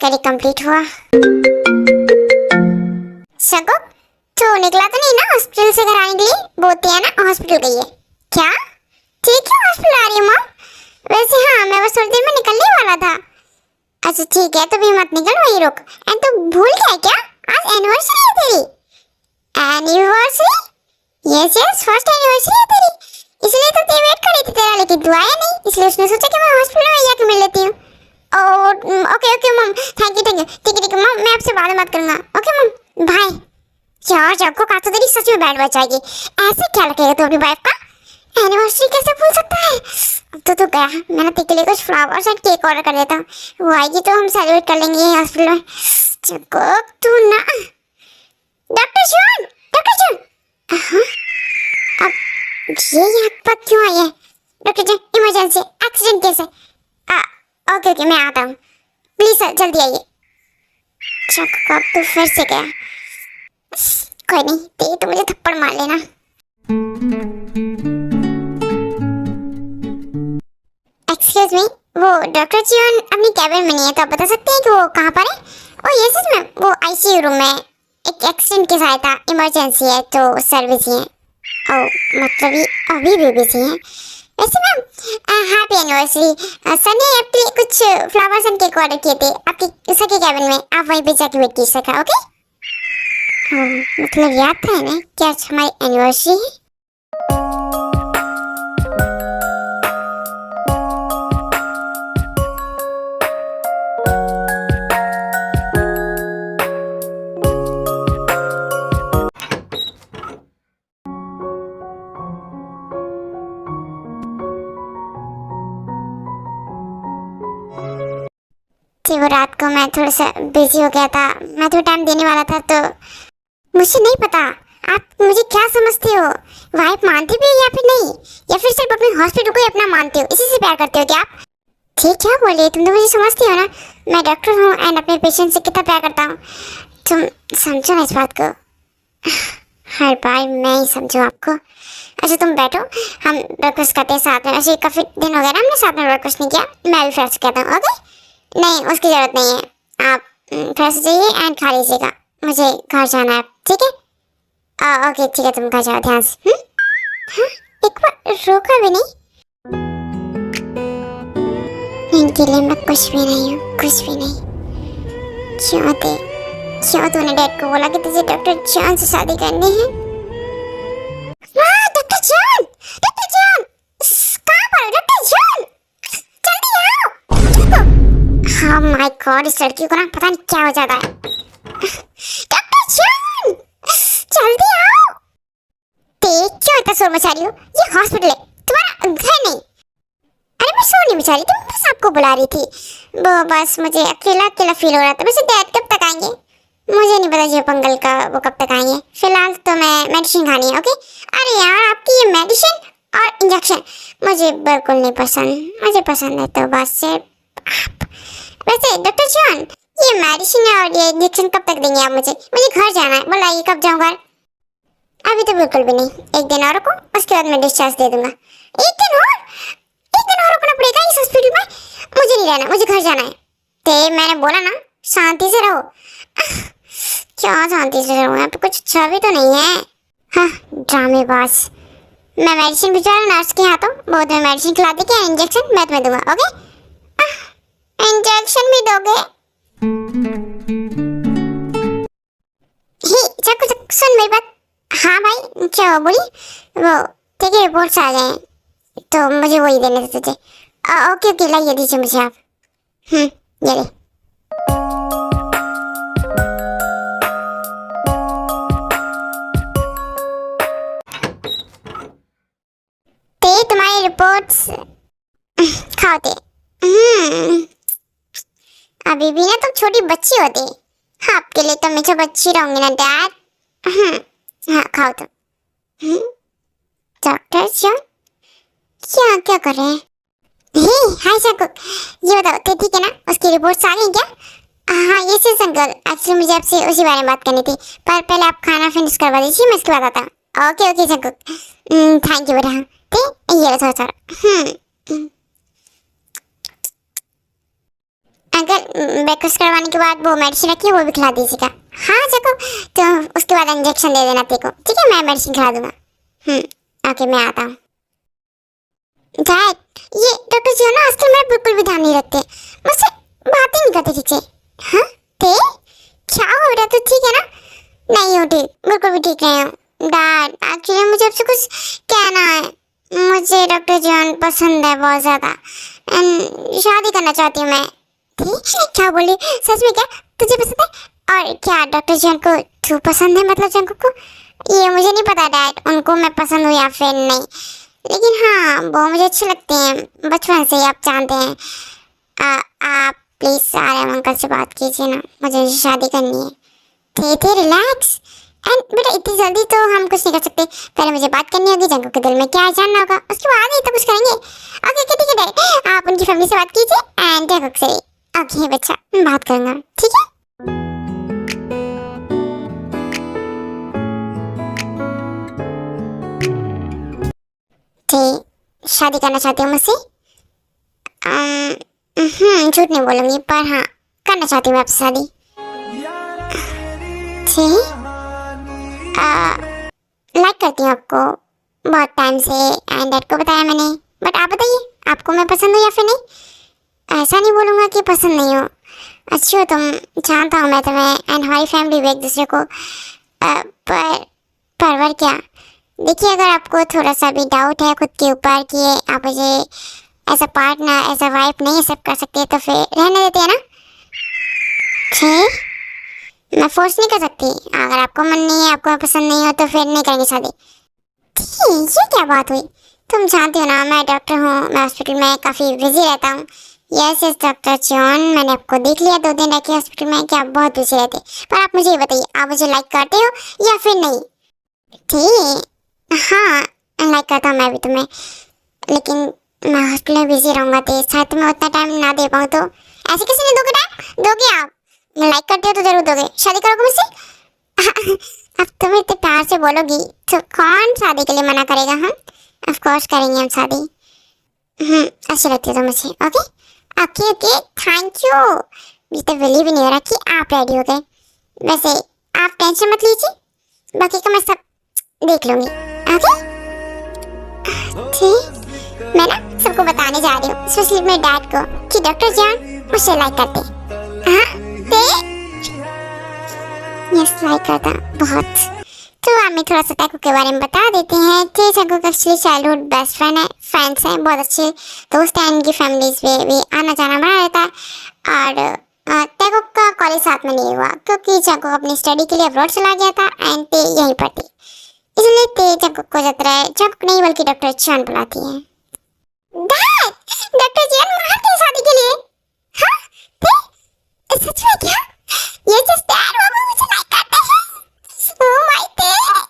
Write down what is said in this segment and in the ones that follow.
Study complete हुआ। शगो तो निकला तो नहीं ना हॉस्पिटल से घर आने के लिए? बोलती है ना हॉस्पिटल गई है। क्या ठीक है, हॉस्पिटल आ रही हूँ मॉम। वैसे हाँ, मैं बस थोड़ी देर में निकलने वाला था। अच्छा ठीक है, तो भी मत निकल, वहीं रुक। एंड तो भूल गया क्या, आज एनिवर्सरी है तेरी? Anniversary? Yes yes, first anniversary है तेरी, इसलिए तो तेरी वेट कर रही थी तेरा, लेकिन तू आया नहीं, इसलिए उसने सोचा कि मैं हॉस्पिटल में जाके मिल लेती हूँ। Okay okay mom, thank you ठीक है मॉम, मैं आपसे बाद में बात करूँगा। Okay mom, bye. यार जब को तो तेरी सच में बैंड बजाएगी। ऐसे क्या लगेगा तू अपनी वाइफ का? एनिवर्सरी कैसे भूल सकता है? अब तो गया, मैंने तेरे लिए कुछ फ्लावर्स और केक ऑर्डर कर देता हूँ, वो आएगी तो हम सेलिब्रेट कर लेंगे हॉस्पिटल में। चको तू ना, डॉक्टर जॉन, डॉक्टर जॉन। अब ये यहाँ पर क्यों आई है? Doctor John, emergency accident case है। ओके ओके, मैं आता हूँ, प्लीज सर जल्दी आइए। चको अब तो फिर से गया। कोई नहीं, ते तो मुझे थप्पड़ मार लेना। एक्सक्यूज मी, वो डॉक्टर जीवन अपनी कैबिन में नहीं है, तो आप बता सकते हैं कि वो कहाँ पर है? ओह यस यस मैम, वो आईसीयू रूम में, एक एक्सीडेंट केस आया था, इमरजेंसी है तो सर्विस ही है। ओह मतलब ये अभी भी बिजी हैं। वैसे मैम हैप्पी एनिवर्सरी। सर ने आपके लिए कुछ फ्लावर्स एंड केक ऑर्डर किए थे आपकी सर के कैबिन में, आप वहीं पे जाके वेट कीजिए सका। ओके मतलब याद था ना कि आज हमारी एनिवर्सरी है। वो रात को मैं थोड़ा सा बिजी हो गया था, मैं तो टाइम देने वाला था, तो मुझे नहीं पता आप मुझे क्या समझते हो, वाइफ मानते भी हो या फिर नहीं, या फिर सिर्फ अपने हॉस्पिटल को ही अपना मानते हो, इसी से प्यार करते हो क्या आप? ठीक क्या बोले, तुम तो मुझे समझती हो ना, मैं डॉक्टर हूँ एंड अपने पेशेंट से कितना प्यार करता हूँ, तुम समझो ना इस बात को। हर बार मैं ही समझू आपको। अच्छा तुम बैठो, हम ब्रेकफास्ट करते हैं साथ में। ऐसे काफ़ी दिन हो गया ना हमने साथ में ब्रेकफास्ट नहीं किया, मैं भी फ्रेश कहता हूँ। ओके नहीं उसकी ज़रूरत नहीं है, आप फ्रेश हो जाइए एंड खा लीजिएगा, मुझे घर जाना है। ठीक है ओके ठीक है, तुम घर जाओ ध्यान से। हाँ एक बार रोका भी नहीं, इनके लिए मैं कुछ भी नहीं हूँ, कुछ भी नहीं। क्यों तूने डैड को बोला कि तुझे डॉक्टर जॉन से शादी करनी है? डॉक्टर जॉन कहाँ पर? डॉक्टर जॉन जल्दी आओ। हाँ माय गॉड, इस लड़की को ना पता नहीं क्या हो जाता है। डॉक्टर जॉन जल्दी आओ। क्यों इतना शोर मचा रही हो? ये हॉस्पिटल है, तुम्हारा घर नहीं। अरे मैं शोर नहीं मचा रही, तुम बस आपको बुला रही थी। वो बस मुझे अकेला अकेला फील हो रहा था। वैसे डैड कब तक आएंगे? मुझे नहीं पता जो पंगल का वो कब तक आएंगे, फिलहाल तो मैं मेडिसिन खानी है। ओके अरे यार आपकी ये मेडिसिन और इंजेक्शन मुझे बिल्कुल नहीं पसंद, मुझे पसंद है तो बस सिर्फ। वैसे डॉक्टर जॉन ये मेडिसिन और ये इंजेक्शन कब तक देंगे आप मुझे? मुझे घर जाना है, बोलाइए कब जाऊँ घर? अभी तो बिल्कुल भी नहीं, एक दिन और रुको, उसके बाद मैं डिस्चार्ज दे दूंगा। एक दिन और रुकना पड़ेगा इस हॉस्पिटल में? मुझे नहीं रहना, मुझे घर जाना है। ते मैंने बोला ना शांति से रहो। क्या शांति से रहूँ, यहाँ पे कुछ अच्छा भी तो नहीं है। हाँ ड्रामेबाज। मैं मेडिसिन भिजवा रहा नर्स के हाथों, बहुत में मेडिसिन खिला दी क्या, इंजेक्शन मैं तुम्हें दूंगा। ओके इंजेक्शन भी दोगे? सुन मेरी बात। हाँ भाई क्या बोली? वो ठीक है रिपोर्ट्स आ गए तो मुझे वही देने थे तुझे। ओके लाइए दीजिए मुझे आप। ये ले। ते तुम्हारी रिपोर्ट्स खाओ ते। अभी भी ना तुम छोटी बच्ची होती, आपके लिए तो मैं जो बच्ची रहूंगी ना डैड। हाँ खाओ तुम। डॉक्टर जॉन क्या कर रहे हैं? हाय शाकुक, ये बताओ तो ठीक है ना, उसकी रिपोर्ट्स आ गई क्या? हाँ ये सिर्फ अंकल, एक्चुअली मुझे आपसे उसी बारे में बात करनी थी, पर पहले आप खाना फिनिश करवा दीजिए, मैं इसके बाद आता हूँ। ओके शाकुक थैंक यू बेटा। ठीक ये थोड़ा अंकल ब्रेकफास्ट करवाने के बाद वो मेडिसिन रखी है वो भी खिला दीजिएगा। हाँ जाको, तो उसके बाद इंजेक्शन दे देना तेको, ठीक है? मैं मेडिसिन खिला दूंगा। ओके मैं आता हूँ। डैड, ये डॉक्टर जी ना आजकल मेरा बिल्कुल भी ध्यान नहीं रखते, मुझसे बात ही नहीं करते ठीक से। हाँ ते क्या हो रहा? तो ठीक है ना? नहीं हो ठीक, बिल्कुल भी ठीक नहीं हो। डैड एक्चुअली मुझे आपसे कुछ कहना है। मुझे डॉक्टर जॉन पसंद है बहुत ज़्यादा एंड शादी करना चाहती हूँ मैं। ठीक? क्या बोली? सच में क्या तुझे पसंद है? और क्या डॉक्टर जॉन को तू पसंद है? मतलब जंकू को? ये मुझे नहीं पता डैड, उनको मैं पसंद हूँ या फिर नहीं, लेकिन हाँ वो मुझे अच्छे लगते हैं बचपन से ही, आप जानते हैं। आप प्लीज़ आर्यन अंकल से बात कीजिए ना, मुझे उनसे शादी करनी है। थे रिलैक्स एंड बेटा इतनी जल्दी तो हम कुछ नहीं कर सकते, पहले मुझे बात करनी होगी, जंकू के दिल में क्या है जानना होगा, उसके बाद ही तो कुछ करेंगे। ओके ठीक है डैड, आप उनकी फैमिली से बात कीजिए एंड जंकू से। ओके बच्चा मैं बात करूँगा, ठीक है? शादी करना चाहती हूँ मुझसे? झूठ नहीं बोलूँगी, पर हाँ करना चाहती हूँ आपसे शादी। लाइक करती हूँ आपको बहुत टाइम से एंड डैड को बताया मैंने, बट आप बताइए आपको मैं पसंद हूँ या फिर नहीं? ऐसा नहीं बोलूँगा कि पसंद नहीं हो, अच्छी हो तुम, जानता हूँ मैं तुम्हें एंड हमारी फैमिली भी एक दूसरे को, पर क्या देखिए, अगर आपको थोड़ा सा भी डाउट है खुद के ऊपर कि आप मुझे as a partner as a wife नहीं एक्सेप्ट कर सकते तो फिर रहने देते हैं ना। ठीक, मैं फोर्स नहीं कर सकती, अगर आपको मन नहीं है, आपको पसंद नहीं हो तो फिर नहीं करेंगे शादी। ठीक, ये क्या बात हुई? तुम जानती हो ना मैं डॉक्टर हूँ, मैं हॉस्पिटल में काफ़ी बिजी रहता हूँ। यस डॉक्टर जॉन, मैंने आपको देख लिया 2 दिन रह के हॉस्पिटल में कि आप बहुत बिजी रहते, पर आप मुझे ये बताइए आप मुझे लाइक करते हो या फिर नहीं? ठीक, हाँ लाइक करता हूँ मैं भी तुम्हें, लेकिन मैं हॉस्पिटल में बिजी रहूँगा तो शायद तुम्हें उतना टाइम ना दे पाऊँ, तो ऐसे कैसे नहीं दोगे टाइम? दोगे आप? मैं लाइक करती हो तो जरूर दोगे, शादी करोगे मुझसे? अब तुम इतने प्यार से बोलोगी तो कौन शादी के लिए मना करेगा? हम ऑफ कोर्स करेंगे हम शादी। अच्छी लगती है तो मुझे। Okay okay okay thank you. मुझे तो बिलीव ही नहीं हो रहा कि आप रेडी हो गए। वैसे आप टेंशन मत लीजिए, बाकी का मैं सब देख लूँगी। ओके ठीक, मैं ना सबको बताने जा रही हूँ, स्पेशली मेरे डैड को, कि डॉक्टर जॉन मुझे लाइक करते। हाँ यस लाइक करता बहुत। तो हमें थोड़ा सा टैको के बारे में बता देते हैं कि टैको का एक्चुअली चाइल्डहुड बेस्ट फ्रेंड है, फ्रेंड्स हैं, बहुत अच्छे दोस्त हैं, इनकी फैमिलीज में भी आना जाना बना रहता है। और टैको का कॉलेज साथ में नहीं हुआ क्योंकि टैको अपनी स्टडी के लिए अब्रॉड चला गया था एंड ते यहीं पर थी, इसलिए ते टैको को जाता है टैको नहीं बल्कि डॉक्टर जॉन बुलाती है। डैड, डॉक्टर जॉन मार के शादी के लिए? हाँ ते सच में क्या? ये जस्ट डैड वो मुझे लाइक करता है। ओह माय गॉड,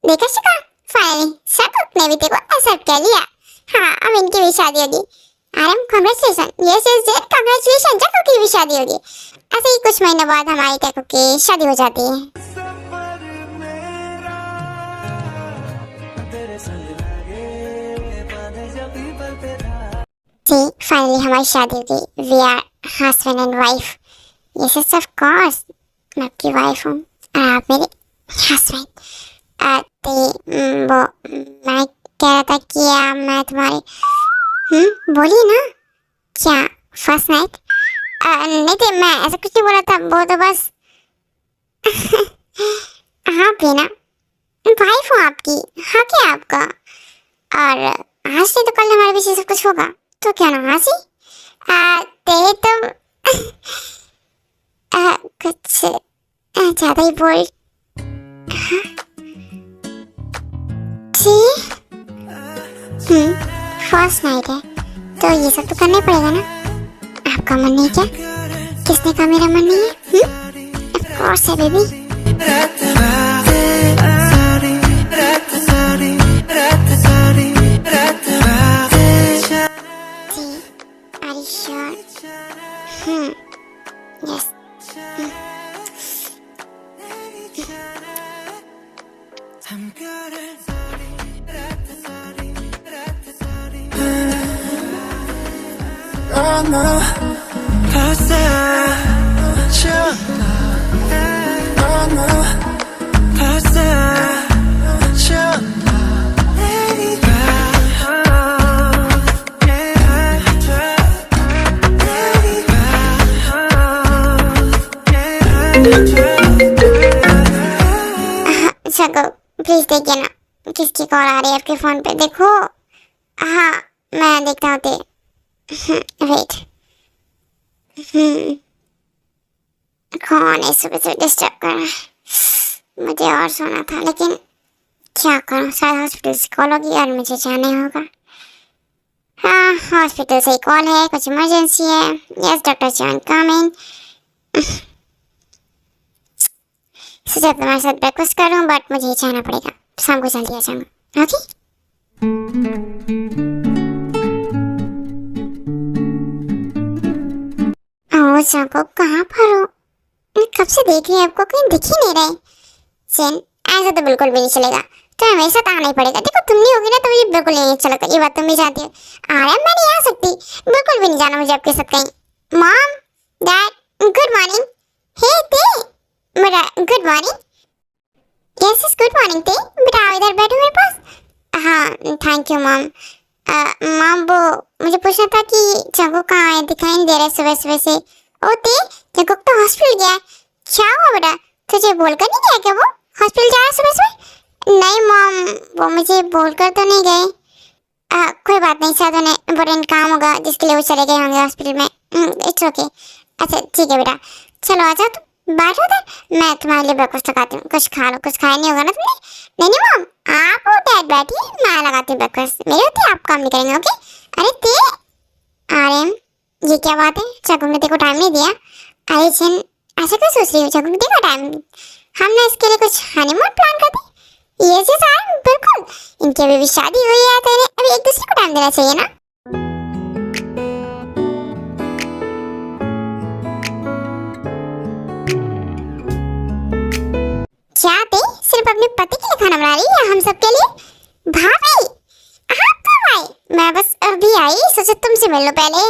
देखा शिका फाइनली सब ने भी तेरे को एक्सेप्ट कर लिया। हाँ अब इनकी भी शादी होगी। RM congratulation. यस यस जेन कांग्रेचुलेशन, टैको की भी शादी होगी। ऐसे ही कुछ महीनों बाद हमारी टैको की शादी हो जाती है। जी फाइनली हमारी शादी हो गई, we are husband and wife. Yes yes of course, मैं आपकी वाइफ हूँ और आप मेरे हस्बैंड। तो वो मैं कह रहा था कि मैं तुम्हारी बोलिए ना क्या फर्स्ट नाइट? नहीं थे, मैं ऐसा कुछ नहीं बोला था, वो तो बस हाँ भी ना वाइफ हूँ आपकी, हाँ क्या आपका, और आज से तो कल हमारे पीछे सब कुछ होगा, तो क्या ना हाँ सी ते तुम कुछ ज़्यादा ही बोल। फर्स्ट नाइट है तो ये सब तो करना ही पड़ेगा ना। आपका मन नहीं क्या? किसने कहा मेरा मन नहीं है? ऑफ कोर्स है baby. Are you sure? Yes. ऐसे चलना ऐसे चलना मेरी सको प्लीज देखिए ना, किसकी कॉल आ रही है आपके फोन पे, देखो। हाँ मैं देखता हूँ। वेट, कौन है सुबह से डिस्टर्ब कर रहा है? मुझे और सोना था, लेकिन क्या करूँ, शायद हॉस्पिटल से कॉल होगी और मुझे जाना होगा। हाँ हॉस्पिटल से ही कॉल है, कुछ इमरजेंसी है। Yes doctor John coming. सोचा तुम्हारे साथ ब्रेकफास्ट करूँ, बट मुझे जाना पड़ेगा, शाम को जल्दी आ जाऊंगा। ओके को कहाँ पर हो? मैं कब से देख रही हूँ आपको, कहीं दिख ही नहीं रहे। सेन ऐसा तो बिल्कुल भी नहीं चलेगा, तो हमें साथ आना ही पड़ेगा। देखो तुम नहीं होगी ना तो मुझे बिल्कुल नहीं अच्छा लगता, ये बात तुम भी जानती हो। अरे मैं नहीं आ सकती, बिल्कुल भी नहीं जाना मुझे आपके साथ कहीं। Mom dad good morning. Hey ते मेरा good morning. Yes yes good morning ते, बेटा आओ इधर बैठो मेरे पास। हाँ थैंक यू मॉम। मॉम वो मुझे पूछना था कि जंगू कहाँ है, दिखाई नहीं दे रहा है सुबह सुबह से। ओ ते जंगू तो हॉस्पिटल गया है। क्या हुआ बेटा, तुझे बोलकर नहीं गया क्या वो हॉस्पिटल जा रहा है सुबह सुबह? नहीं मॉम वो मुझे बोलकर तो नहीं गए। कोई बात नहीं, शायद उन्हें इम्पोर्टेंट काम होगा जिसके लिए वो चले गए होंगे हॉस्पिटल में। It's okay. अच्छा ठीक है बेटा, चलो आ जाओ, तुम बैठो उधर, मैं तुम्हारे लिए ब्रेकफास्ट लगाती हूँ। कुछ खा लो, कुछ खाया नहीं होगा ना तुमने? नहीं नहीं मॉम आप डैड बैठिए, मैं लगाती हूँ ब्रेकफास्ट, मेरे होते आप काम नहीं करेंगे। ओके अरे ते आर्यन ये क्या बात है, चकू ने तेरे को टाइम नहीं दिया? अरे जिन ऐसा क्यों सोच रही हो, चकू ने देखा टाइम, हमने इसके लिए कुछ हनीमून प्लान कर दी। ये चीज आर्यन बिल्कुल, इनकी अभी भी शादी हुई है तो इन्हें अभी एक दूसरे को टाइम देना चाहिए ना। क्या ते सिर्फ अपने पति के लिए खाना बना रही है, हम सब के लिए? भाभी आप कब आई? मैं बस अभी आई, सोचा तुमसे मिल लो पहले।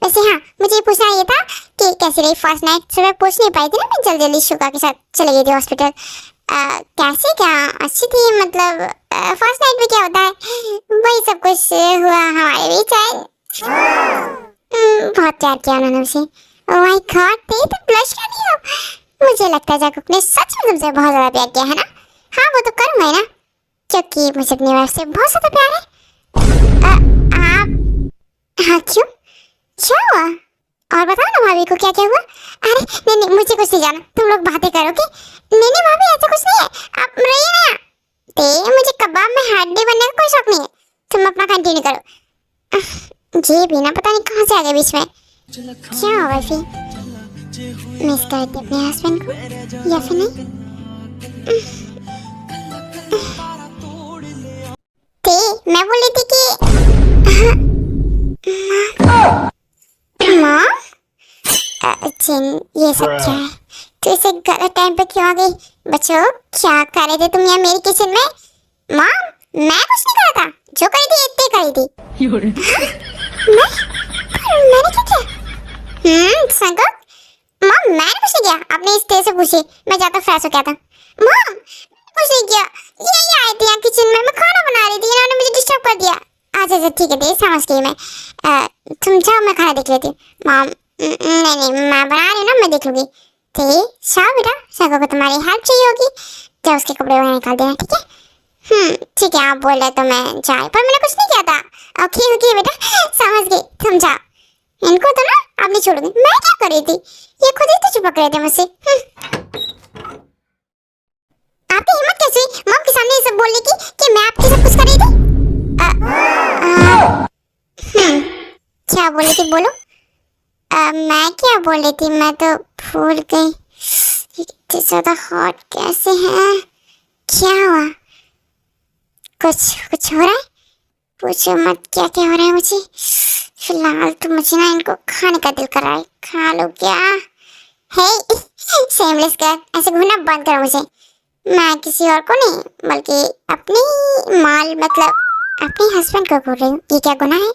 वैसे हाँ मुझे पूछना ये था कि कैसी रही फर्स्ट नाइट। सुबह पूछ नहीं पाई थी ना, मैं जल्दी जल्दी शुका के साथ चली गई थी हॉस्पिटल। कैसे, क्या अच्छी थी? मतलब फर्स्ट नाइट में क्या होता है, वही सब कुछ हुआ हमारे बीच। बहुत प्यार किया उन्होंने मुझसे। ओह माय गॉड ते तुम ब्लश कर रही हो। मुझे लगता है जैकब ने सच में तुमसे बहुत ज्यादा प्यार किया है ना? हाँ वो तो करूँगा ही ना, क्योंकि मुझे अपनी वाइफ से बहुत ज्यादा प्यार है। आप हाँ क्यों, क्या हुआ? और बताओ ना भाभी को क्या क्या हुआ। अरे नहीं नहीं मुझे कुछ नहीं जाना, तुम लोग बातें करो कि। नहीं नहीं भाभी ऐसा कुछ नहीं है, आप रहिए ना। ते मुझे कबाब में हड्डी बनने का कोई शौक नहीं है, तुम अपना कंटिन्यू करो। ये भी ना पता नहीं कहाँ से आ गए बीच में। क्या हुआ वैसे, मिस करती अपने हस्बैंड को या फिर नहीं? ते मैं बोल रही थी कि माँ जिन ये सब क्या है, तो इसे गलत टाइम पे क्यों आ गई? बच्चों क्या कर रहे थे तुम यहाँ मेरी किचन में? माँ मैं कुछ नहीं करा था, जो करी थी इतनी करी थी। मैंने क्या किया? संगत माँ मैंने कुछ नहीं किया, आपने इस तेज से पूछी, मैं जाता फ्रेश हो गया था। माँ कुछ नहीं किया, ये आए थे यहाँ किचन में, मैं खाना बना रही थी, इन्होंने मुझे डिस्टर्ब कर दिया। अच्छा ठीक है समझ गई मैं। तुम जाओ मैं खाना देख लेती हूँ। माँ नहीं नहीं मैं बना रही हूँ ना, मैं देख लूँगी। ठीक शाह बेटा, शाह को तुम्हारी हेल्प चाहिए होगी, क्या उसके कपड़े वगैरह निकाल देना, ठीक है? ठीक है आप बोल रहे तो मैं जाए, पर मैंने कुछ नहीं किया था। ओके ओके बेटा समझ गई, तुम जाओ। इनको तो ना आप नहीं छोड़ोगे, मैं क्या कर रही थी, ये खुद ही तो चिपक रहे थे मुझसे। आपकी हिम्मत कैसे हुई मॉम के सामने ये सब बोलने की कि मैं आपके साथ कुछ कर रही थी? क्या बोल रही थी बोलो? मैं क्या बोल रही थी, मैं तो भूल गई। इतने ज्यादा हॉट कैसे हैं, क्या हुआ? कुछ हो रहा है? पूछो मत क्या क्या हो रहा है मुझे। फिलहाल तो मुझे ना इनको खाने का दिल कर रहा है, खा लो क्या? हे शेमलेस गर्ल, ऐसे घूमना बंद करो मुझे। मैं किसी और को नहीं बल्कि अपनी माल मतलब अपने हस्बैंड को बोल रही हूँ। ये क्या गुनाह है?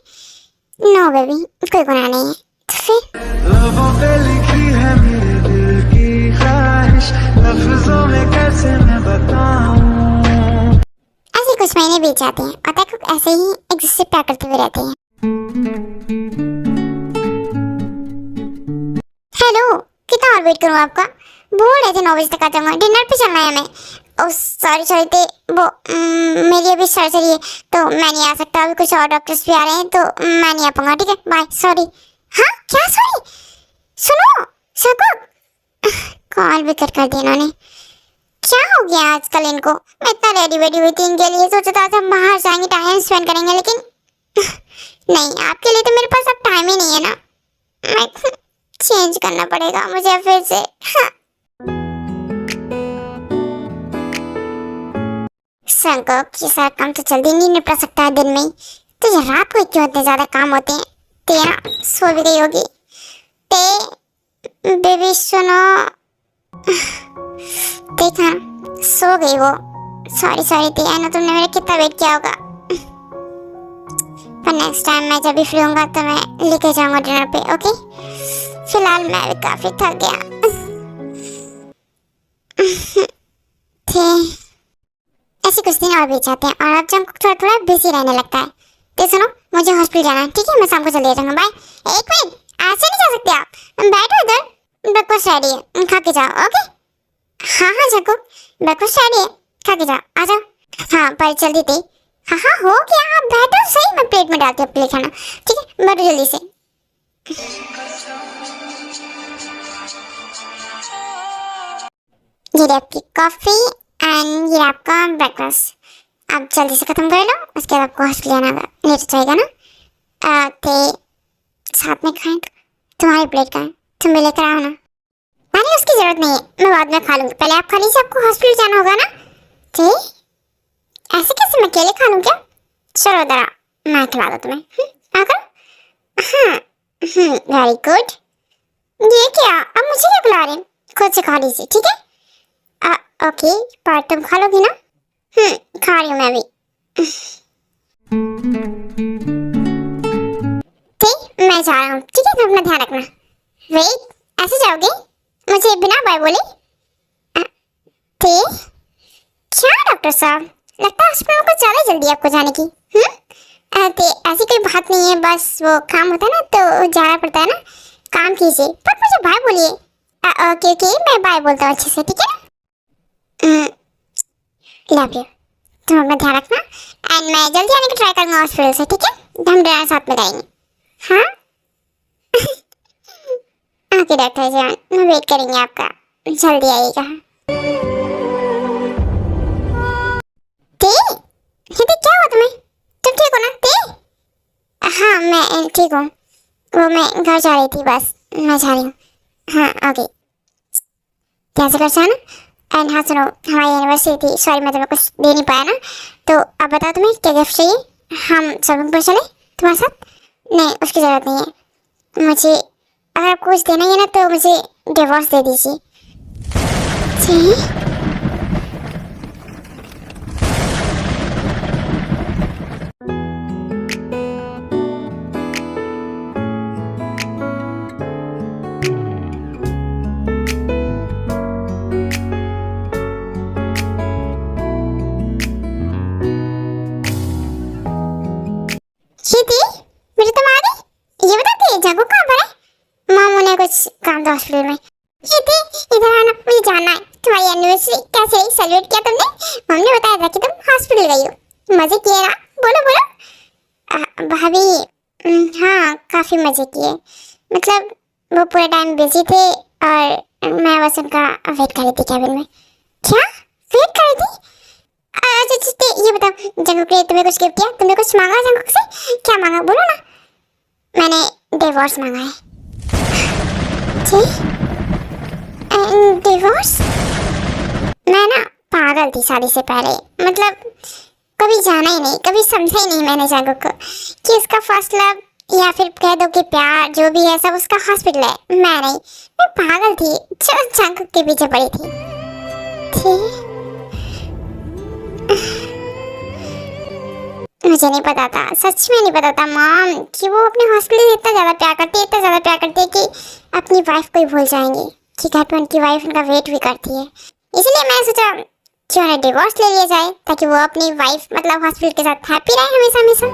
नो बेबी कोई गुनाह नहीं है, तो फिर लबों पे लिखी है मेरे दिल की ख्वाहिश, लफ्जों में कैसे मैं बताऊं। ऐसे कुछ महीने बीत जाते हैं और तक ऐसे ही एक दूसरे से प्यार करते हुए रहते हैं। हेलो, कितना और वेट करूं आपका? बोल रहे थे 9 बजे तक आ जाऊंगा, डिनर पे चलना है हमें। ओ सॉरी सॉरी, थे वो मेरी अभी सर्जरी है तो मैं नहीं आ सकता, अभी कुछ और डॉक्टर्स भी आ रहे हैं तो मैं नहीं आ पाऊंगा, ठीक है, बाय, सॉरी। हाँ क्या सॉरी? सुनो सबको कॉल भी कर दी इन्होंने। क्या हो गया आजकल इनको? मैं इतना रेडी वेडी हुई थी इनके लिए, सोचा था आज हम बाहर जाएंगे, टाइम स्पेंड करेंगे, लेकिन नहीं, आपके लिए तो मेरे पास अब टाइम ही नहीं है ना। मैं चेंज करना पड़ेगा मुझे फिर से। हाँ। संकोच ये सारा काम तो जल्दी नहीं निपटा सकता है दिन में ही, तो ये रात को क्यों इतने ज्यादा काम होते हैं? तेरा सो भी गई होगी। ते बेबी सुनो, देखा सो गई वो। सॉरी सॉरी ते, आई नो तुमने मेरा कितना वेट किया होगा, पर नेक्स्ट टाइम मैं जब भी फ्री होऊंगा तो मैं लेके जाऊंगा डिनर पे, ओके? फिलहाल मैं भी काफी थक गया थे। ऐसे कुछ दिन और बीत जाते हैं और अब जब थोड़ा थोड़ा बिजी रहने लगता है। तो सुनो, मुझे हॉस्पिटल जाना है, ठीक है? मैं शाम को चली आ जाऊंगा, बाय। एक मिनट, ऐसे नहीं जा सकते आप, बैठो इधर, ब्रेकफास्ट रेडी है, खा के जाओ, ओके? हाँ हाँ जग्गू, ब्रेकफास्ट रेडी है, खा के जाओ, आ जाओ। हाँ पर जल्दी थी। हाँ हाँ हो गया, आप बैठो सही, मैं प्लेट में डालती हूँ आपके लिए खाना, ठीक है? बैठो जल्दी से। ये रही आपकी कॉफी एंड ये आपका ब्रेकफास्ट, आप जल्दी से खत्म कर लो, उसके बाद आपको हॉस्पिटल जाना होगा, लेट जाएगा ना। ते साथ में खाएं, तुम्हारी प्लेट का है, तुम भी लेकर आओ ना। नहीं उसकी जरूरत नहीं है, मैं बाद में खा लूंगी, पहले आप खा लीजिए, आपको हॉस्पिटल जाना होगा ना। ठीक, ऐसे कैसे मैं अकेले खा लूँ क्या? चलो जरा मैं खिला दूँ तुम्हें, आकर। हाँ वेरी गुड। ये क्या, अब मुझे क्या खिला रहे हैं? खुद से खा लीजिए, ठीक है? ओके, पर तुम खा लोगी ना? खा रही हूँ मैं भी। ठीक, मैं जा रहा हूँ, ठीक है? तुम अपना ध्यान रखना। वेट, ऐसे जाओगे मुझे बिना बाय बोले? ठीक, क्या डॉक्टर साहब, लगता है हॉस्पिटल को ज़्यादा जल्दी आपको जाने की। ऐसी कोई बात नहीं है, बस वो काम होता है ना तो जाना पड़ता है ना, काम कीजिए, पर मुझे बाय बोलिए। ओके ओके, मैं बाय बोलता हूँ अच्छे से, ठीक है? लव यू, तुम अपना ध्यान रखना एंड मैं जल्दी आने की ट्राई करूँगा हॉस्पिटल से, ठीक है? हम डिनर साथ में करेंगे, हाँ? ओके डॉक्टर जान, मैं वेट करेंगे आपका, जल्दी आइएगा। ते क्या हुआ तुम्हें? तुम ठीक हो ना ते? हाँ मैं ठीक हूँ, वो मैं घर जा रही थी, बस मैं जा रही हूँ। हाँ ओके, कैसे कर जाना? एंड हाँ सुनो, हमारी एनिवर्सरी थी, सॉरी मैं तुम्हें कुछ दे नहीं पाया ना, तो अब बताओ तुम्हें क्या गिफ्ट चाहिए? हम शॉपिंग पर चले तुम्हारे साथ? नहीं उसकी ज़रूरत नहीं है मुझे, अगर आपको कुछ देना ही है ना तो मुझे डिवोर्स दे दीजिए। जी मेरी तुम आ गई, ये बताते जागो कहाँ पर है? मामू ने कुछ काम था हॉस्पिटल में। ये थी, इधर आना, मुझे जाना है। तुम्हारी एनिवर्सरी कैसे रही, सेलिब्रेट किया तुमने? मम्मी ने बताया था कि तुम हॉस्पिटल गई हो, मजे किए ना? बोलो बोलो। भाभी हाँ काफ़ी मजे किए, मतलब वो पूरे टाइम बिजी थे और मैं बस उनका वेट कर रही थी कैबिन में। क्या वेट कर रही थी? अच्छा ये बताओ, जंगुक ने तुम्हें कुछ गिफ्ट किया? तुमने कुछ मांगा जंगुक से? क्या मांगा बोलो ना। मैंने डिवोर्स मांगा है। डिवोर्स? मैं ना पागल थी शादी से पहले, मतलब कभी जाना ही नहीं, कभी समझा ही नहीं मैंने जंगुक को कि उसका फर्स्ट लव या फिर कह दो कि प्यार जो भी है सब उसका हॉस्पिटल है, मैं नहीं। मैं पागल थी जो जंगुक के पीछे पड़ी थी। मुझे नहीं पता था, सच में नहीं पता था मॉम कि वो अपने हॉस्पिटल से इतना ज़्यादा प्यार करती है, इतना ज़्यादा प्यार करती है कि अपनी वाइफ को ही भूल जाएंगे कि घर पे उनकी वाइफ उनका वेट भी करती है। इसलिए मैंने सोचा क्यों ना डिवोर्स ले लिया जाए ताकि वो अपनी वाइफ मतलब हॉस्पिटल के साथ हैप्पी रहे हमेशा हमेशा।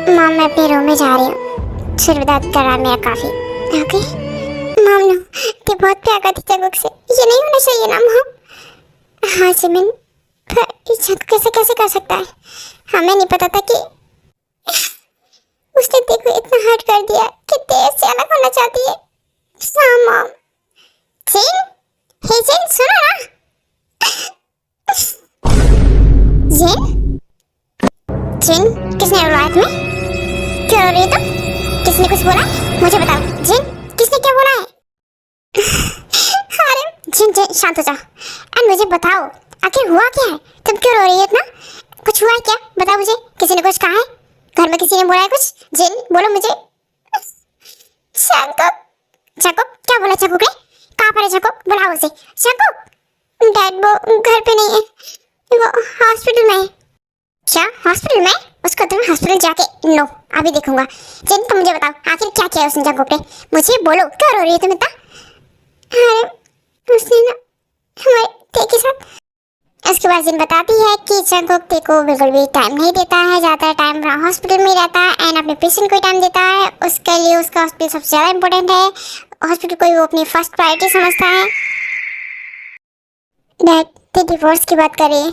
मॉम मैं अपने रूम में जा रही हूँ, सिर दर्द कर रहा है मेरा काफ़ी। ओके मॉम नो, ते बहुत प्यार करती जगह से, ये नहीं होना चाहिए ना मॉम। हाँ जिमिन, पर जग कैसे कैसे कर सकता है? हमें नहीं पता था कि उसने देखो इतना हर्ट कर दिया कि देर से अलग होना चाहती है। हाँ मॉम। जिन, हे जिन सुनो ना। जिन, जिन किसने रुलाया तुम्हें? क्यों रो रही है तुम? किसने कुछ बोला? मुझे बताओ जिन, किसने क्या बोला है? अरे जिन जिन शांत हो जाओ एंड मुझे बताओ आखिर हुआ क्या है? तुम क्यों रो रही हो इतना? कुछ हुआ है क्या? बताओ मुझे, किसी ने कुछ कहा है? घर में किसी ने बोला है कुछ? जिन बोलो मुझे। चकुक, चकुक क्या बोला चकुक ने? कहाँ पर है चकुक? बुलाओ उसे। चकुक, डैड वो घर पे नहीं है, वो हॉस्पिटल में है। क्या हॉस्पिटल में? उसको तुम हॉस्पिटल जाके नो अभी देखूंगा। जिन तुम मुझे बताओ आखिर क्या किया उसने चकुक ने? मुझे बोलो, क्यों रो रही है तुम इतना? अरे उसने ना हमारे ते के साथ। उसके बाद जिन बताती है कि चंगुक ते को बिल्कुल भी टाइम नहीं देता है, ज़्यादा टाइम हॉस्पिटल में रहता है एंड अपने पेशेंट को टाइम देता है। उसके लिए उसका हॉस्पिटल सबसे ज़्यादा इंपॉर्टेंट है, हॉस्पिटल को वो अपनी फर्स्ट प्रायोरिटी समझता है। डैड ते डिवोर्स की बात कर रही है,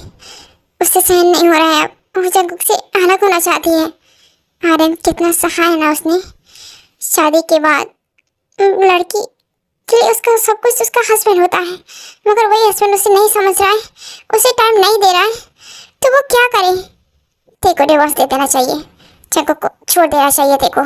उससे सहन नहीं हो रहा है, वो चंगुक से अलग होना चाहती है। आर्यन कितना सहा है ना उसने। शादी के बाद लड़की कि उसका सब कुछ उसका हस्बैंड होता है, मगर वही हस्बैंड उसे नहीं समझ रहा है, उसे टाइम नहीं दे रहा है, तो वो क्या करे? तेको डिवोर्स दे देना चाहिए, चंगुक को छोड़ देना चाहिए तेको।